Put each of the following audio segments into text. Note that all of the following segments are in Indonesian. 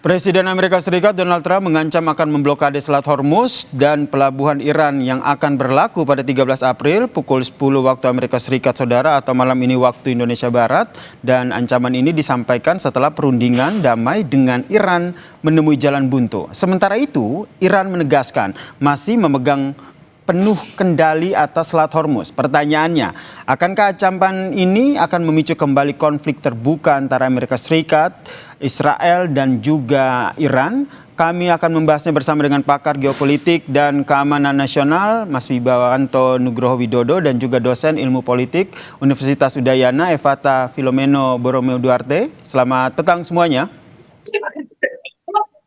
Presiden Amerika Serikat Donald Trump mengancam akan memblokade Selat Hormuz dan pelabuhan Iran yang akan berlaku pada 13 April pukul 10 waktu Amerika Serikat, saudara, atau malam ini waktu Indonesia Barat. Dan ancaman ini disampaikan setelah perundingan damai dengan Iran menemui jalan buntu. Sementara itu, Iran menegaskan masih memegang penuh kendali atas Selat Hormuz. Pertanyaannya, akankah ancaman ini akan memicu kembali konflik terbuka antara Amerika Serikat, Israel, dan juga Iran? Kami akan membahasnya bersama dengan pakar geopolitik dan keamanan nasional, Mas Wibawanto Nugroho Widodo, dan juga dosen ilmu politik Universitas Udayana, Evata Filomeno Borromeo Duarte. Selamat petang semuanya.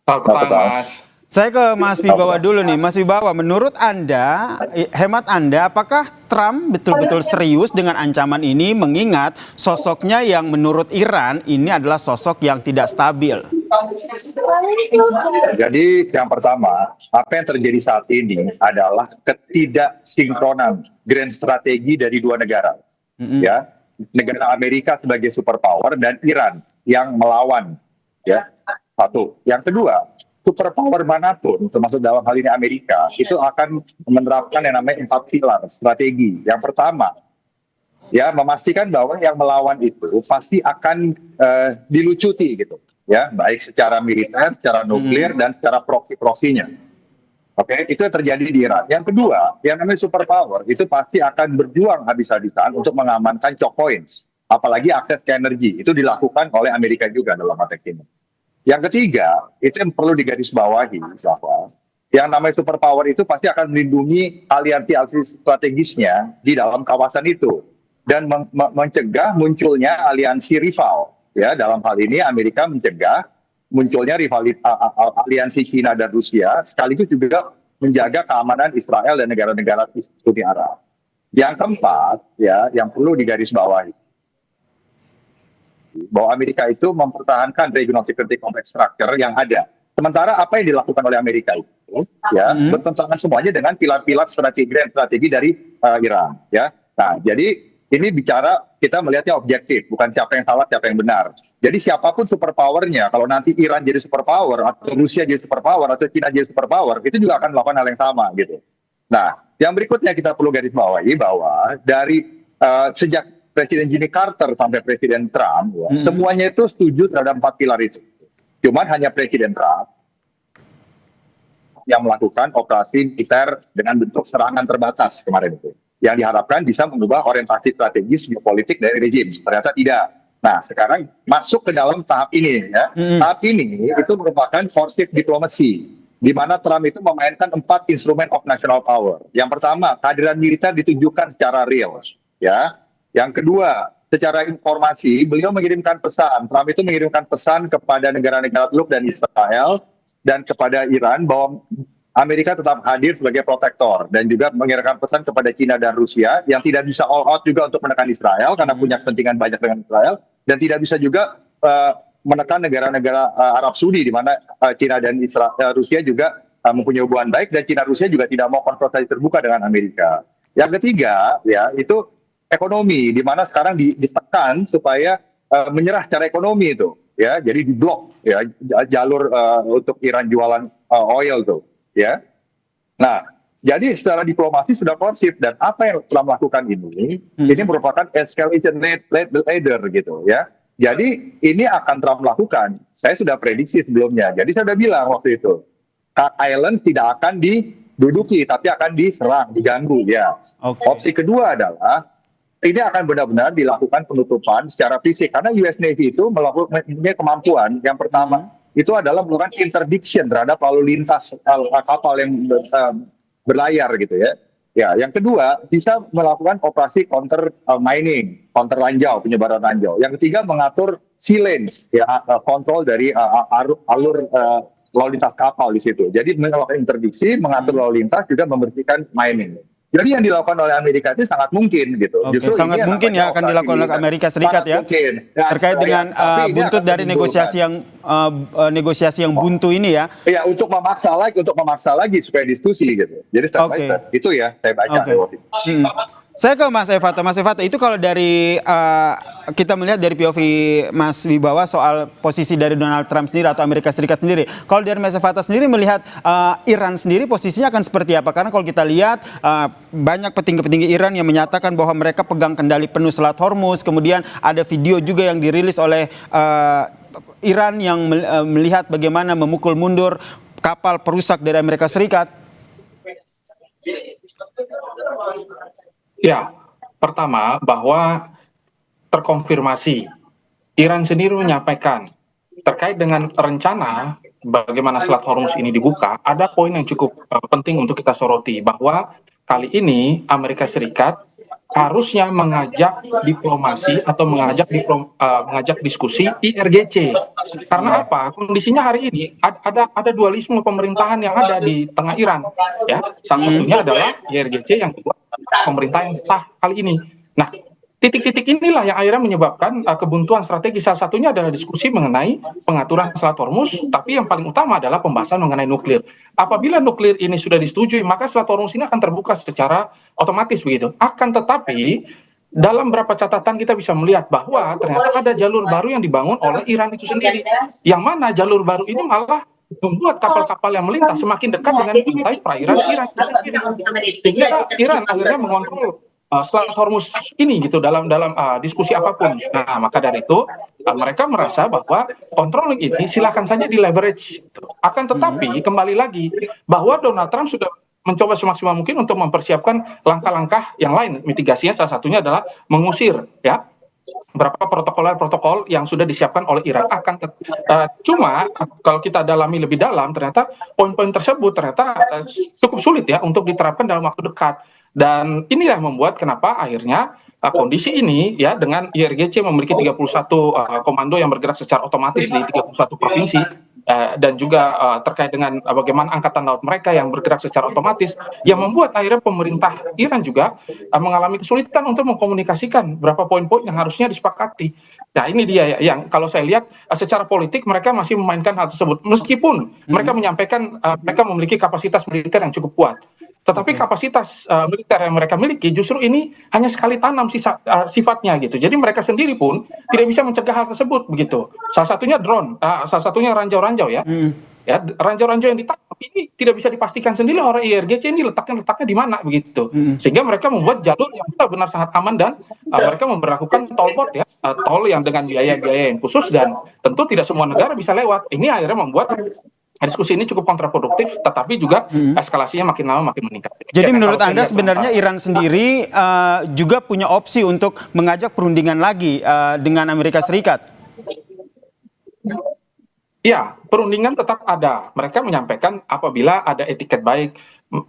Selamat petang, Mas. Saya ke Mas Wibawa dulu nih. Mas Wibawa, menurut Anda, hemat Anda, apakah Trump betul-betul serius dengan ancaman ini mengingat sosoknya yang menurut Iran ini adalah sosok yang tidak stabil? Jadi yang pertama, apa yang terjadi saat ini adalah ketidaksinkronan grand strategi dari dua negara. Ya, negara Amerika sebagai superpower dan Iran yang melawan. Ya, satu. Yang kedua, superpower manapun, termasuk dalam hal ini Amerika, itu akan menerapkan yang namanya 4 pilar strategi. Yang pertama, ya, memastikan bahwa yang melawan itu pasti akan dilucuti gitu, ya, baik secara militer, secara nuklir, dan secara proksi-proksinya. Oke, itu yang terjadi di Iran. Yang kedua, yang namanya superpower itu pasti akan berjuang habis-habisan untuk mengamankan choke points, apalagi akses ke energi. Itu dilakukan oleh Amerika juga dalam konteks ini. Yang ketiga, itu yang perlu digarisbawahi bahwa yang namanya superpower itu pasti akan melindungi aliansi-aliansi strategisnya di dalam kawasan itu dan mencegah munculnya aliansi rival. Ya, dalam hal ini Amerika mencegah munculnya aliansi China dan Rusia, sekaligus juga menjaga keamanan Israel dan negara-negara Uni Arab. Yang keempat, ya, yang perlu digarisbawahi, bahwa Amerika itu mempertahankan regional security complex structure yang ada. Sementara apa yang dilakukan oleh Amerika itu, ya, bertentangan semuanya dengan pilar-pilar strategi dari Iran. Ya, nah, jadi ini bicara kita melihatnya objektif, bukan siapa yang salah, siapa yang benar. Jadi siapapun superpowernya, kalau nanti Iran jadi superpower, atau Rusia jadi superpower, atau China jadi superpower, itu juga akan melakukan hal yang sama, gitu. Nah, yang berikutnya kita perlu garis bawahi bahwa dari sejak Presiden Jimmy Carter sampai Presiden Trump, ya, semuanya itu setuju terhadap 4 pilar itu. Cuman hanya Presiden Trump yang melakukan operasi militer dengan bentuk serangan terbatas kemarin itu, yang diharapkan bisa mengubah orientasi strategis geopolitik dari rejim. Ternyata tidak. Nah, sekarang masuk ke dalam tahap ini. Ya. Tahap ini itu merupakan forced diplomacy, di mana Trump itu memainkan 4 instrumen of national power. Yang pertama, kehadiran militer ditunjukkan secara real. Ya. Yang kedua, secara informasi, beliau mengirimkan pesan. Trump itu mengirimkan pesan kepada negara-negara Teluk dan Israel dan kepada Iran bahwa Amerika tetap hadir sebagai protektor, dan juga mengirimkan pesan kepada China dan Rusia yang tidak bisa all out juga untuk menekan Israel karena punya kepentingan banyak dengan Israel, dan tidak bisa juga menekan negara-negara Arab Saudi, di mana China dan Rusia juga mempunyai hubungan baik, dan China Rusia juga tidak mau konfrontasi terbuka dengan Amerika. Yang ketiga, ya, itu ekonomi, di mana sekarang ditekan supaya menyerah secara ekonomi itu, ya, jadi diblok, ya, jalur untuk Iran jualan oil tuh, ya. Nah, jadi secara diplomasi sudah konsif, dan apa yang telah melakukan ini merupakan escalation ladder gitu, ya. Jadi ini akan Trump lakukan. Saya sudah prediksi sebelumnya. Jadi saya sudah bilang waktu itu, Kak Island tidak akan diduduki, tapi akan diserang, diganggu, ya. Opsi kedua adalah ini akan benar-benar dilakukan penutupan secara fisik, karena US Navy itu melakukan kemampuan. Yang pertama itu adalah melakukan interdiction terhadap lalu lintas kapal yang berlayar gitu, ya. Ya, yang kedua bisa melakukan operasi counter mining, counter lanjau, penyebaran lanjau. Yang ketiga mengatur sea lanes, ya, kontrol dari alur lalu lintas kapal di situ. Jadi melakukan interdiksi, mengatur lalu lintas, juga membersihkan mining. Jadi yang dilakukan oleh Amerika itu sangat mungkin gitu. Oke, sangat mungkin ya akan dilakukan oleh Amerika Serikat, ya. Terkait dengan buntut dari negosiasi yang buntu ini, ya. Iya, untuk memaksa lagi supaya diskusi gitu. Jadi step by step. Itu ya saya baca. Saya ke Mas Evata. Mas Evata, itu kalau dari kita melihat dari POV Mas Wibawa soal posisi dari Donald Trump sendiri atau Amerika Serikat sendiri. Kalau dari Mas Evata sendiri melihat Iran sendiri posisinya akan seperti apa? Karena kalau kita lihat banyak petinggi-petinggi Iran yang menyatakan bahwa mereka pegang kendali penuh Selat Hormuz. Kemudian ada video juga yang dirilis oleh Iran yang melihat bagaimana memukul mundur kapal perusak dari Amerika Serikat. Ya, pertama bahwa terkonfirmasi Iran sendiri menyampaikan terkait dengan rencana bagaimana Selat Hormuz ini dibuka, ada poin yang cukup penting untuk kita soroti bahwa kali ini Amerika Serikat harusnya mengajak diplomasi atau mengajak diskusi IRGC. Karena apa? Kondisinya hari ini ada dualisme pemerintahan yang ada di tengah Iran. Ya, salah satunya adalah IRGC, yang kedua pemerintah yang sah kali ini. Nah, titik-titik inilah yang akhirnya menyebabkan kebuntuan strategi. Salah satunya adalah diskusi mengenai pengaturan Selat Hormuz, tapi yang paling utama adalah pembahasan mengenai nuklir. Apabila nuklir ini sudah disetujui, maka Selat Hormuz ini akan terbuka secara otomatis begitu. Akan tetapi dalam beberapa catatan kita bisa melihat bahwa ternyata ada jalur baru yang dibangun oleh Iran itu sendiri, yang mana jalur baru ini malah membuat kapal-kapal yang melintas semakin dekat dengan pantai perairan Iran itu sendiri, sehingga Iran akhirnya mengontrol Selat Hormuz ini gitu dalam diskusi apapun. Nah, maka dari itu mereka merasa bahwa controlling ini silakan saja di leverage. Akan tetapi kembali lagi bahwa Donald Trump sudah mencoba semaksimal mungkin untuk mempersiapkan langkah-langkah yang lain. Mitigasinya salah satunya adalah mengusir ya berapa protokol yang sudah disiapkan oleh Iran. Cuma kalau kita dalami lebih dalam, ternyata poin-poin tersebut ternyata cukup sulit ya untuk diterapkan dalam waktu dekat. Dan inilah membuat kenapa akhirnya kondisi ini ya dengan IRGC memiliki 31 komando yang bergerak secara otomatis di 31 provinsi, dan juga terkait dengan bagaimana angkatan laut mereka yang bergerak secara otomatis, yang membuat akhirnya pemerintah Iran juga mengalami kesulitan untuk mengkomunikasikan berapa poin-poin yang harusnya disepakati. Nah, ini dia yang kalau saya lihat secara politik mereka masih memainkan hal tersebut, meskipun mereka menyampaikan mereka memiliki kapasitas militer yang cukup kuat. Tetapi kapasitas militer yang mereka miliki justru ini hanya sekali tanam sifatnya gitu. Jadi mereka sendiri pun tidak bisa mencegah hal tersebut begitu. Salah satunya drone, salah satunya ranjau-ranjau ya. Ya, ranjau-ranjau yang ditangkap ini tidak bisa dipastikan sendiri oleh IRGC ini letaknya di mana begitu. Sehingga mereka membuat jalur yang benar-benar sangat aman, dan mereka memberlakukan tolbot ya, tol yang dengan biaya-biaya yang khusus, dan tentu tidak semua negara bisa lewat. Ini akhirnya membuat diskusi ini cukup kontraproduktif, tetapi juga eskalasinya makin lama makin meningkat. Jadi menurut Anda sebenarnya Iran sendiri juga punya opsi untuk mengajak perundingan lagi dengan Amerika Serikat? Ya, perundingan tetap ada. Mereka menyampaikan apabila ada etiket baik,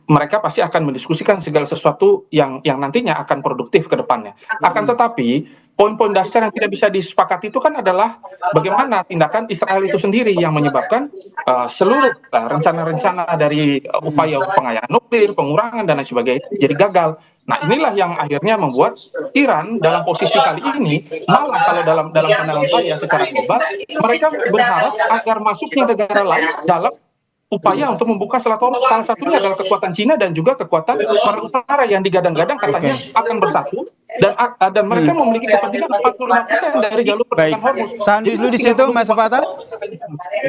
mereka pasti akan mendiskusikan segala sesuatu yang nantinya akan produktif ke depannya. Akan tetapi, poin-poin dasar yang tidak bisa disepakati itu kan adalah bagaimana tindakan Israel itu sendiri yang menyebabkan seluruh rencana-rencana dari upaya pengayaan nuklir, pengurangan dan lain sebagainya jadi gagal. Nah, inilah yang akhirnya membuat Iran dalam posisi kali ini, malah kalau dalam pandangan saya secara global, mereka berharap agar masuknya negara lain dalam upaya untuk membuka Selat Hormuz. Salah satunya adalah kekuatan Cina dan juga kekuatan Korea Utara yang digadang-gadang katanya akan bersatu, dan mereka memiliki kepentingan 45% dari jalur perdagangan Hormuz. Tahan dulu di situ, Mas Fata.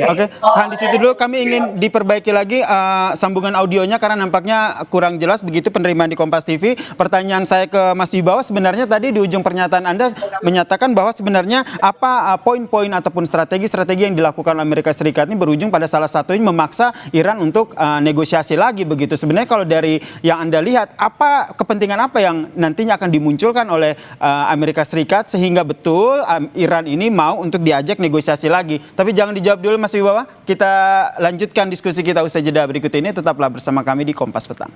Oke, tahan di situ dulu. Kami ingin diperbaiki lagi sambungan audionya karena nampaknya kurang jelas begitu penerimaan di Kompas TV. Pertanyaan saya ke Mas Wibawa, sebenarnya tadi di ujung pernyataan Anda menyatakan bahwa sebenarnya apa poin-poin ataupun strategi-strategi yang dilakukan Amerika Serikat ini berujung pada salah satunya memaksa Iran untuk negosiasi lagi begitu. Sebenarnya kalau dari yang Anda lihat, apa kepentingan apa yang nantinya akan dimunculkan oleh Amerika Serikat sehingga betul Iran ini mau untuk diajak negosiasi lagi? Tapi jangan dijawab dulu Mas Wibawa, kita lanjutkan diskusi kita usai jeda berikut ini. Tetaplah bersama kami di Kompas Petang.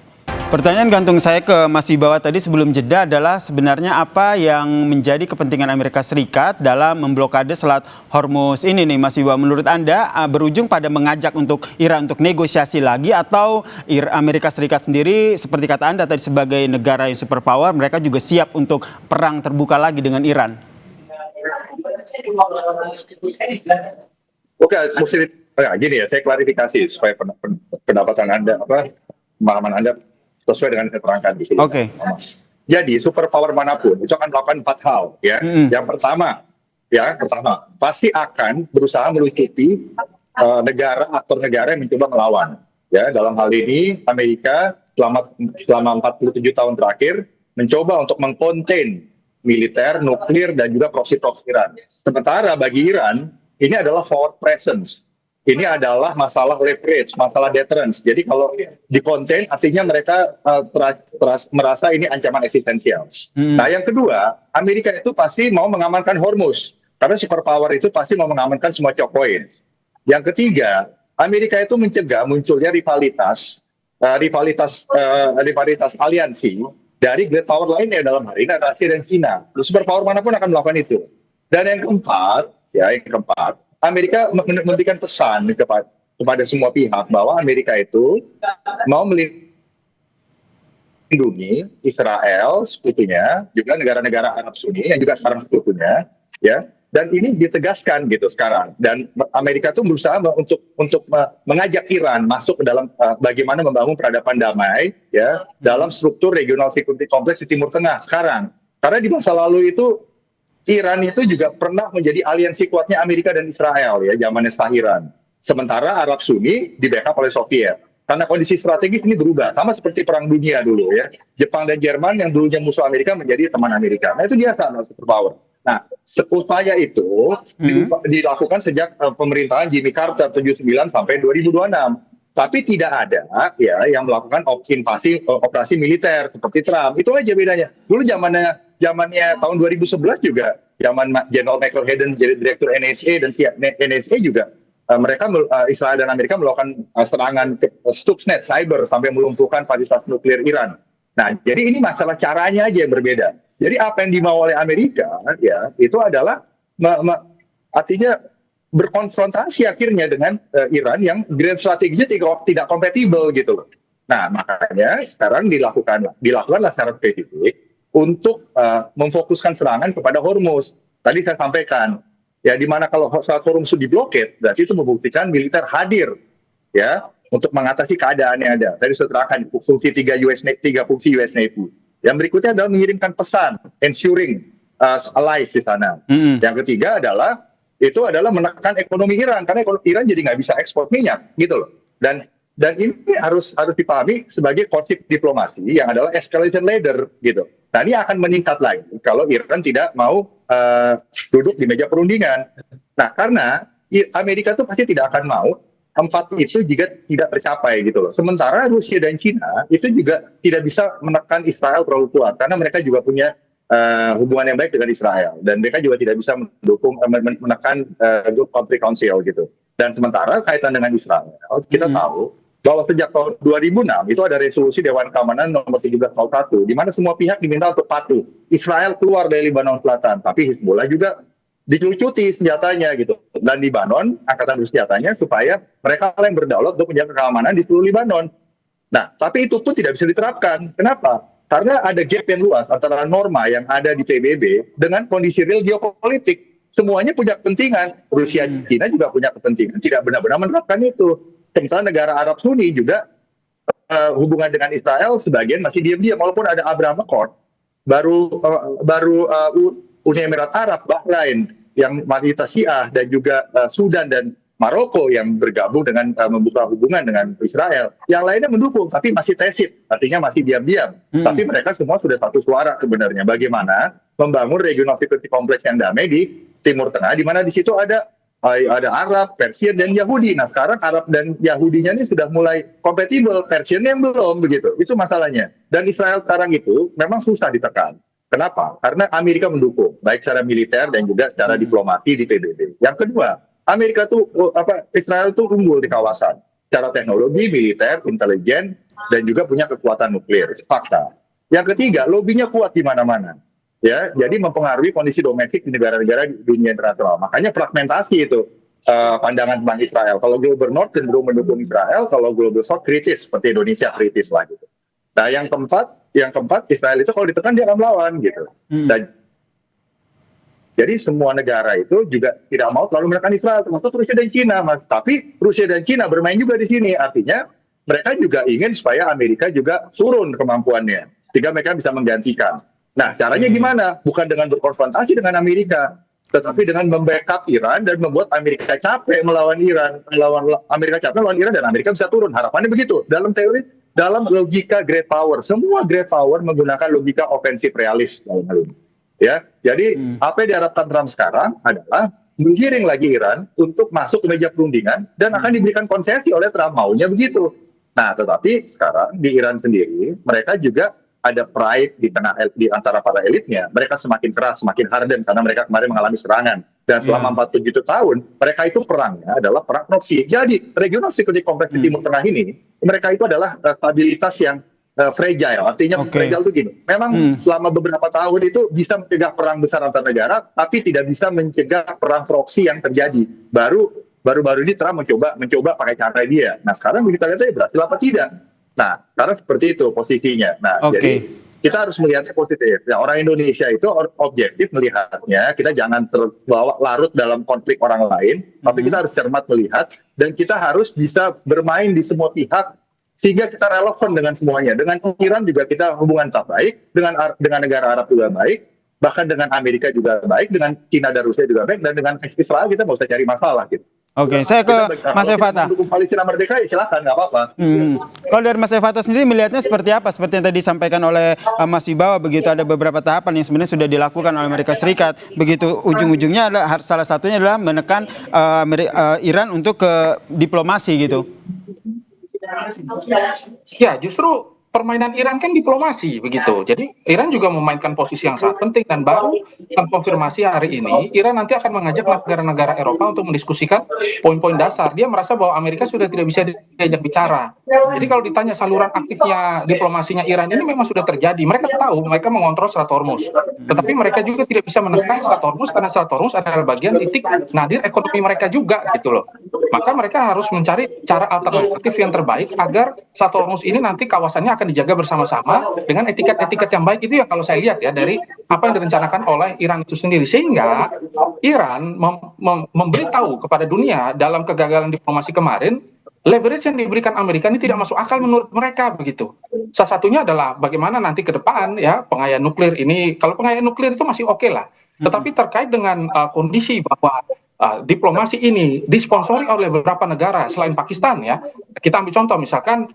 Pertanyaan gantung saya ke Mas Wibawa tadi sebelum jeda adalah sebenarnya apa yang menjadi kepentingan Amerika Serikat dalam memblokade Selat Hormuz ini nih Mas Wibawa. Menurut Anda berujung pada mengajak untuk Iran untuk negosiasi lagi, atau Amerika Serikat sendiri seperti kata Anda tadi sebagai negara yang superpower mereka juga siap untuk perang terbuka lagi dengan Iran? Oke, mesti gini ya, saya klarifikasi supaya pendapatan Anda, pemahaman Anda sesuai dengan yang saya terangkan di sini. Oke. Jadi superpower manapun itu akan melakukan 4 hal ya. Yang pertama pasti akan berusaha melucuti aktor negara yang mencoba melawan. Ya, dalam hal ini Amerika selama 47 tahun terakhir mencoba untuk mengkonten militer, nuklir, dan juga proksi-proksi Iran. Sementara bagi Iran, ini adalah forward presence. Ini adalah masalah leverage, masalah deterrence. Jadi kalau dikonten, artinya mereka merasa ini ancaman eksistensial. Nah, yang kedua, Amerika itu pasti mau mengamankan Hormuz. Karena superpower itu pasti mau mengamankan semua choke points. Yang ketiga, Amerika itu mencegah munculnya rivalitas aliansi dari great power lainnya dalam hari ini adalah Rusia dan China. Superpower manapun akan melakukan itu. Dan yang keempat, Amerika memberikan pesan kepada semua pihak bahwa Amerika itu mau melindungi Israel sekutunya, juga negara-negara Arab Sunni yang juga sekarang sekutunya, ya. Dan ini ditegaskan gitu sekarang. Dan Amerika itu berusaha untuk mengajak Iran masuk ke dalam bagaimana membangun peradaban damai ya dalam struktur regional security kompleks di Timur Tengah sekarang. Karena di masa lalu itu Iran itu juga pernah menjadi aliansi kuatnya Amerika dan Israel ya zamannya Iran. Sementara Arab Sunni di backup oleh Soviet. Karena kondisi strategis ini berubah, sama seperti Perang Dunia dulu ya. Jepang dan Jerman yang dulunya musuh Amerika menjadi teman Amerika. Nah itu dia sama superpower. Nah, upaya itu dilakukan sejak pemerintahan Jimmy Carter 79 sampai 2026. Tapi tidak ada ya yang melakukan operasi militer seperti Trump. Itu aja bedanya. Dulu zamannya tahun 2011 juga, zaman General Michael Hayden jadi direktur NSA dan NSA juga Israel dan Amerika melakukan serangan Stuxnet cyber sampai melumpuhkan fasilitas nuklir Iran. Nah, jadi ini masalah caranya aja yang berbeda. Jadi apa yang dimau oleh Amerika ya itu adalah artinya berkonfrontasi akhirnya dengan Iran yang grand strateginya tidak kompatibel gitu loh. Nah, makanya sekarang dilakukanlah secara spesifik untuk memfokuskan serangan kepada Hormuz. Tadi saya sampaikan ya di mana kalau Hormuz diblokir berarti itu membuktikan militer hadir ya untuk mengatasi keadaan yang ada. Tadi saya terangkan fungsi tiga fungsi US Navy. Yang berikutnya adalah mengirimkan pesan, ensuring allies di sana. Yang ketiga adalah menekan ekonomi Iran karena Iran jadi nggak bisa ekspor minyak gitu loh. Dan ini harus dipahami sebagai konsep diplomasi yang adalah escalation ladder gitu. Nah ini akan meningkat lagi kalau Iran tidak mau duduk di meja perundingan. Nah karena Amerika tuh pasti tidak akan mau empat itu juga tidak tercapai gitu loh. Sementara Rusia dan China itu juga tidak bisa menekan Israel terlalu kuat karena mereka juga punya hubungan yang baik dengan Israel dan mereka juga tidak bisa menekan Gulf Conflict Council gitu. Dan sementara kaitan dengan Israel, kita tahu bahwa sejak tahun 2006 itu ada resolusi Dewan Keamanan nomor 1701 di mana semua pihak diminta untuk patuh. Israel keluar dari Lebanon Selatan, tapi Hizbullah juga dilucuti senjatanya gitu. Dan Lebanon angkatan bersenjatanya supaya mereka yang berdaulat untuk menjaga keamanan di seluruh Lebanon. Nah, tapi itu pun tidak bisa diterapkan. Kenapa? Karena ada gap yang luas antara norma yang ada di PBB dengan kondisi real geopolitik. Semuanya punya kepentingan. Rusia, China juga punya kepentingan. Tidak benar-benar menerapkan itu. Sementara negara Arab Sunni juga hubungan dengan Israel sebagian masih diam-diam. Walaupun ada Abraham Accord, baru Uni Emirat Arab, Bahrain, yang mayoritas Syiah dan juga Sudan dan Maroko yang bergabung dengan membuka hubungan dengan Israel. Yang lainnya mendukung, tapi masih tacit, artinya masih diam-diam. Tapi mereka semua sudah satu suara sebenarnya. Bagaimana membangun regional security kompleks yang damai di Timur Tengah, di mana di situ ada Arab, Persia, dan Yahudi. Nah sekarang Arab dan Yahudinya ini sudah mulai kompatibel, Persianya yang belum begitu. Itu masalahnya. Dan Israel sekarang itu memang susah ditekan. Kenapa? Karena Amerika mendukung, baik secara militer dan juga secara diplomasi di PBB. Yang kedua, Israel itu unggul di kawasan, secara teknologi, militer, intelijen, dan juga punya kekuatan nuklir. Itu fakta. Yang ketiga, lobinya kuat di mana-mana. Ya, jadi mempengaruhi kondisi domestik di negara-negara di dunia internasional. Makanya fragmentasi itu pandangan tentang Israel. Kalau Global North cenderung mendukung Israel, kalau Global South kritis, seperti Indonesia kritis lah gitu. Nah, yang keempat Israel itu kalau ditekan dia akan melawan gitu. Dan jadi semua negara itu juga tidak mau terlalu menekan Israel, termasuk Rusia dan China, Mas. Tapi Rusia dan China bermain juga di sini. Artinya mereka juga ingin supaya Amerika juga turun kemampuannya. sehingga mereka bisa menggantikan. Nah, caranya gimana? Bukan dengan berkonfrontasi dengan Amerika, tetapi dengan membackup Iran dan membuat Amerika capek melawan Iran, melawan Iran dan Amerika bisa turun. Harapannya begitu. Dalam teori, dalam logika great power, semua great power menggunakan logika ofensif realis dalam hal ini. Ya, jadi apa yang diharapkan Trump sekarang adalah menggiring lagi Iran untuk masuk ke meja perundingan dan akan diberikan konsesi oleh Trump, maunya begitu. Nah, tetapi sekarang di Iran sendiri mereka juga ada pride di antara para elitnya. Mereka semakin keras, semakin harden karena mereka kemarin mengalami serangan. Dan selama 47 tahun, mereka itu perangnya adalah perang proksi. Jadi, regional security complex di Timur Tengah ini, mereka itu adalah stabilitas yang fragile. Artinya fragile itu gini. Memang selama beberapa tahun itu bisa mencegah perang besar antar negara, tapi tidak bisa mencegah perang proksi yang terjadi. Baru-baru ini Trump mencoba pakai cara dia. Nah, sekarang kita lihat saja berhasil apa tidak. Nah, sekarang seperti itu posisinya. Nah, jadi kita harus melihatnya positif. Ya, orang Indonesia itu objektif melihatnya. Kita jangan terbawa larut dalam konflik orang lain, tapi kita harus cermat melihat dan kita harus bisa bermain di semua pihak sehingga kita relevan dengan semuanya. Dengan Iran juga kita hubungan tetap baik, dengan negara Arab juga baik, bahkan dengan Amerika juga baik, dengan China dan Rusia juga baik, dan dengan Israel kita nggak usah cari masalah gitu. Oke, saya ke Mas Evata. Mendukung Palestina merdeka, ya silakan, nggak apa-apa. Kalau dari Mas Evata sendiri melihatnya seperti apa? Seperti yang tadi disampaikan oleh Mas Wibawa, begitu ada beberapa tahapan yang sebenarnya sudah dilakukan oleh Amerika Serikat. Begitu ujung-ujungnya adalah salah satunya adalah menekan Iran untuk ke diplomasi gitu. Ya, justru permainan Iran kan diplomasi begitu. Jadi Iran juga memainkan posisi yang sangat penting dan baru konfirmasi hari ini Iran nanti akan mengajak negara-negara Eropa untuk mendiskusikan poin-poin dasar. Dia merasa bahwa Amerika sudah tidak bisa diajak bicara. Jadi kalau ditanya saluran aktifnya diplomasinya Iran ini memang sudah terjadi. Mereka tahu mereka mengontrol Selat Hormuz. Tetapi mereka juga tidak bisa menekan Selat Hormuz karena Selat Hormuz adalah bagian titik nadir ekonomi mereka juga gitu loh. Maka mereka harus mencari cara alternatif yang terbaik agar Selat Hormuz ini nanti kawasannya akan dijaga bersama-sama dengan etiket-etiket yang baik. Itu ya kalau saya lihat ya dari apa yang direncanakan oleh Iran itu sendiri, sehingga Iran memberitahu kepada dunia dalam kegagalan diplomasi kemarin, leverage yang diberikan Amerika ini tidak masuk akal menurut mereka begitu. Salah satunya adalah bagaimana nanti ke depan ya pengayaan nuklir ini, kalau pengayaan nuklir itu masih oke lah, tetapi terkait dengan kondisi bahwa diplomasi ini disponsori oleh beberapa negara selain Pakistan ya, kita ambil contoh misalkan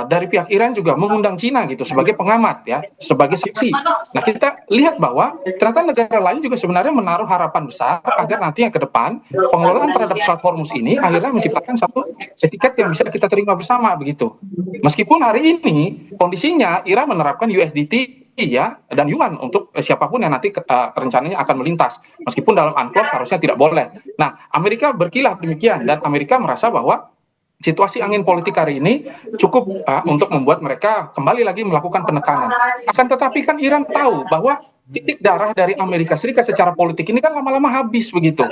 dari pihak Iran juga mengundang Cina gitu sebagai pengamat ya, sebagai saksi. Nah, kita lihat bahwa ternyata negara lain juga sebenarnya menaruh harapan besar agar nanti yang ke depan pengelolaan terhadap Selat Hormuz ini akhirnya menciptakan satu etiket yang bisa kita terima bersama begitu. Meskipun hari ini kondisinya Iran menerapkan USDT ya dan yuan untuk siapapun yang nanti rencananya akan melintas, meskipun dalam UNCLOS harusnya tidak boleh. Nah, Amerika berkilah demikian dan Amerika merasa bahwa situasi angin politik hari ini cukup untuk membuat mereka kembali lagi melakukan penekanan. Akan tetapi kan Iran tahu bahwa titik darah dari Amerika Serikat secara politik ini kan lama-lama habis begitu.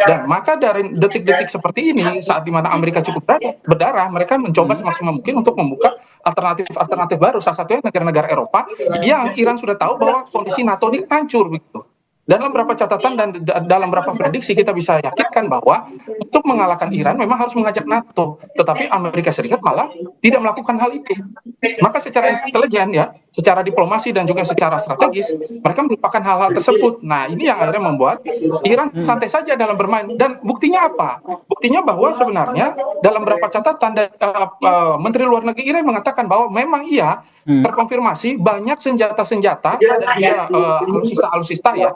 Dan maka dari detik-detik seperti ini, saat dimana Amerika cukup berdarah, mereka mencoba semaksimal mungkin untuk membuka alternatif baru. Salah satunya negara-negara Eropa yang Iran sudah tahu bahwa kondisi NATO ini hancur begitu. Dalam beberapa catatan dan dalam beberapa prediksi kita bisa yakinkan bahwa untuk mengalahkan Iran memang harus mengajak NATO, tetapi Amerika Serikat malah tidak melakukan hal itu. Maka secara intelijen ya, secara diplomasi dan juga secara strategis mereka melupakan hal-hal tersebut. Nah, ini yang akhirnya membuat Iran santai saja dalam bermain. Dan buktinya apa? Buktinya bahwa sebenarnya dalam beberapa catatan Menteri Luar Negeri Iran mengatakan bahwa memang iya terkonfirmasi banyak senjata-senjata dan juga alutsista ya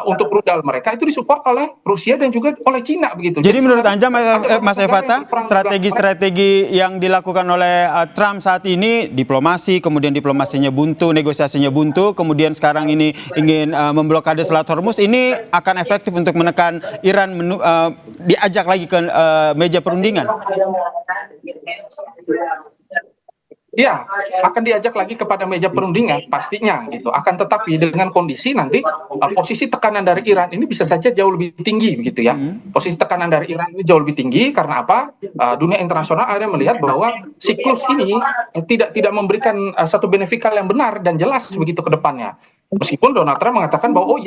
untuk rudal mereka itu disupport oleh Rusia dan juga oleh Cina begitu. Jadi menurut Anda Mas Evata, strategi-strategi yang dilakukan oleh Trump saat ini, diplomasi, kemudian diplomasinya buntu, negosiasinya buntu, kemudian sekarang ini ingin memblokade Selat Hormuz, ini akan efektif untuk menekan Iran diajak lagi ke meja perundingan? Ya, akan diajak lagi kepada meja perundingan pastinya gitu. Akan tetapi dengan kondisi nanti posisi tekanan dari Iran ini bisa saja jauh lebih tinggi begitu ya. Posisi tekanan dari Iran ini jauh lebih tinggi karena apa? Dunia internasional akhirnya melihat bahwa siklus ini tidak memberikan satu benefikal yang benar dan jelas begitu ke depannya. Meskipun Donald Trump mengatakan bahwa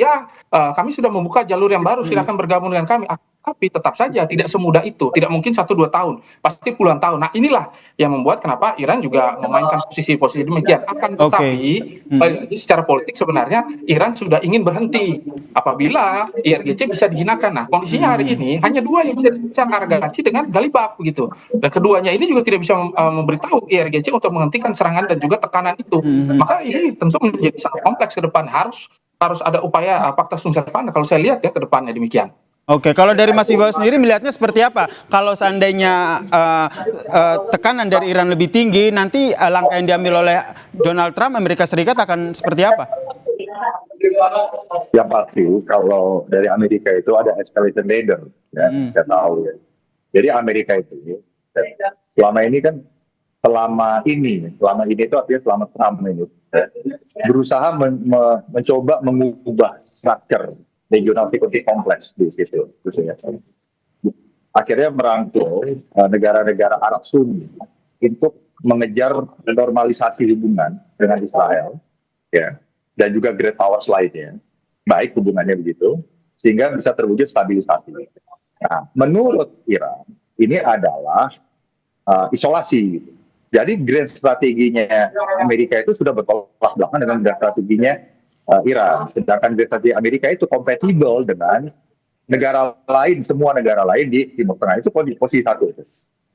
kami sudah membuka jalur yang baru, silakan bergabung dengan kami. Tapi tetap saja tidak semudah itu, tidak mungkin 1-2 tahun, pasti puluhan tahun. Nah inilah yang membuat kenapa Iran juga memainkan posisi-posisi demikian. Akan tetapi, secara politik sebenarnya Iran sudah ingin berhenti apabila IRGC bisa dijinakan. Nah kondisinya hari ini hanya dua yang bisa dijinakan, Arghachi dengan Ghalibaf gitu. Dan keduanya ini juga tidak bisa memberitahu IRGC untuk menghentikan serangan dan juga tekanan itu. Maka ini tentu menjadi sangat kompleks ke depan. Harus ada upaya fakta sum servanda kalau saya lihat ya ke depannya demikian. Oke, kalau dari Mas Wibawa sendiri melihatnya seperti apa? Kalau seandainya tekanan dari Iran lebih tinggi, nanti langkah yang diambil oleh Donald Trump, Amerika Serikat akan seperti apa? Yang pasti kalau dari Amerika itu ada escalator ladder, ya, saya tahu ya. Jadi Amerika itu selama ini itu artinya selama Trump ini berusaha mencoba mengubah struktur regional security complex di situ, akhirnya merangkul negara-negara Arab Sunni untuk mengejar normalisasi hubungan dengan Israel, ya, dan juga great powers lainnya, baik hubungannya begitu, sehingga bisa terwujud stabilisasi. Nah, menurut Iran ini adalah isolasi. Jadi grand strateginya Amerika itu sudah bertolak belakang dengan grand strateginya Iran. Sedangkan grand strategi Amerika itu kompatibel dengan negara lain, semua negara lain di Timur Tengah. Itu posisi satu.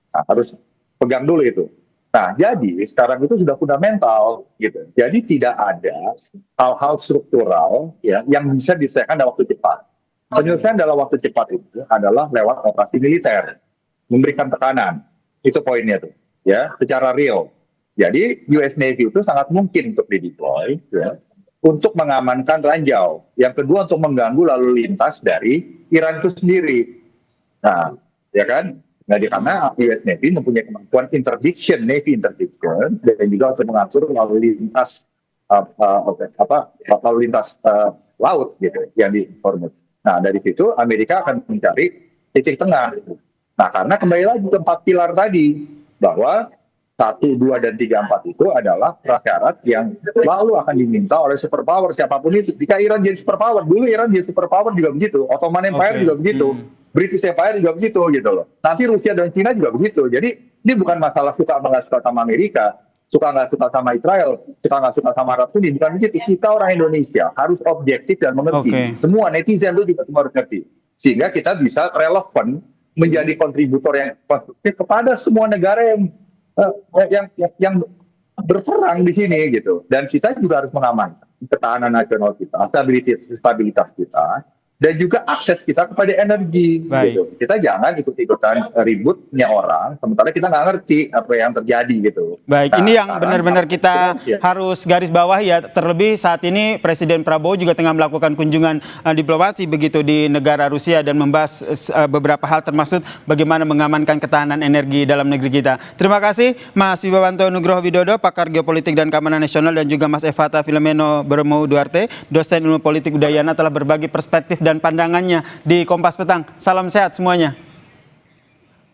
Nah, harus pegang dulu itu. Nah, jadi sekarang itu sudah fundamental gitu. Jadi tidak ada hal-hal struktural ya yang bisa diselesaikan dalam waktu cepat. Penyelesaian dalam waktu cepat itu adalah lewat operasi militer, memberikan tekanan. Itu poinnya tuh, ya, secara real. Jadi US Navy itu sangat mungkin untuk dideploy, ya, untuk mengamankan ranjau. Yang kedua untuk mengganggu lalu lintas dari Iran itu sendiri. Nah, ya kan? Nah, karena US Navy mempunyai kemampuan Navy interdiction, dan juga untuk mengatur lalu lintas laut gitu yang di Hormuz. Nah, dari situ Amerika akan mencari titik tengah. Nah, karena kembali lagi ke 4 pilar tadi, bahwa 1, 2, dan 3, 4 itu adalah prasyarat yang selalu akan diminta oleh superpower siapapun itu. Jika Iran jadi superpower, dulu Iran jadi superpower juga begitu, Ottoman Empire juga begitu, British Empire juga begitu gitu loh. Nanti Rusia dan China juga begitu. Jadi ini bukan masalah suka nggak suka sama Amerika, suka nggak suka sama Israel, suka nggak suka sama Arab Saudi, bukan begitu. Kita orang Indonesia harus objektif dan mengerti. Semua netizen itu juga harus mengerti. Sehingga kita bisa relevan menjadi kontributor yang konstruktif kepada semua negara yang berperang di sini gitu. Dan kita juga harus mengamankan ketahanan nasional kita, stabilitas kita, dan juga akses kita kepada energi. Gitu. Kita jangan ikut-ikutan ributnya orang, sementara kita nggak ngerti apa yang terjadi gitu. Baik, nah, ini yang benar-benar kita harus garis bawah ya. Terlebih saat ini Presiden Prabowo juga tengah melakukan kunjungan diplomasi begitu di negara Rusia dan membahas beberapa hal termasuk bagaimana mengamankan ketahanan energi dalam negeri kita. Terima kasih Mas Wibawanto Nugroho Widodo, pakar geopolitik dan keamanan nasional, dan juga Mas Evata Filomeno Bermou Duarte, dosen ilmu politik Udayana, telah berbagi perspektif dan pandangannya di Kompas Petang. Salam sehat semuanya.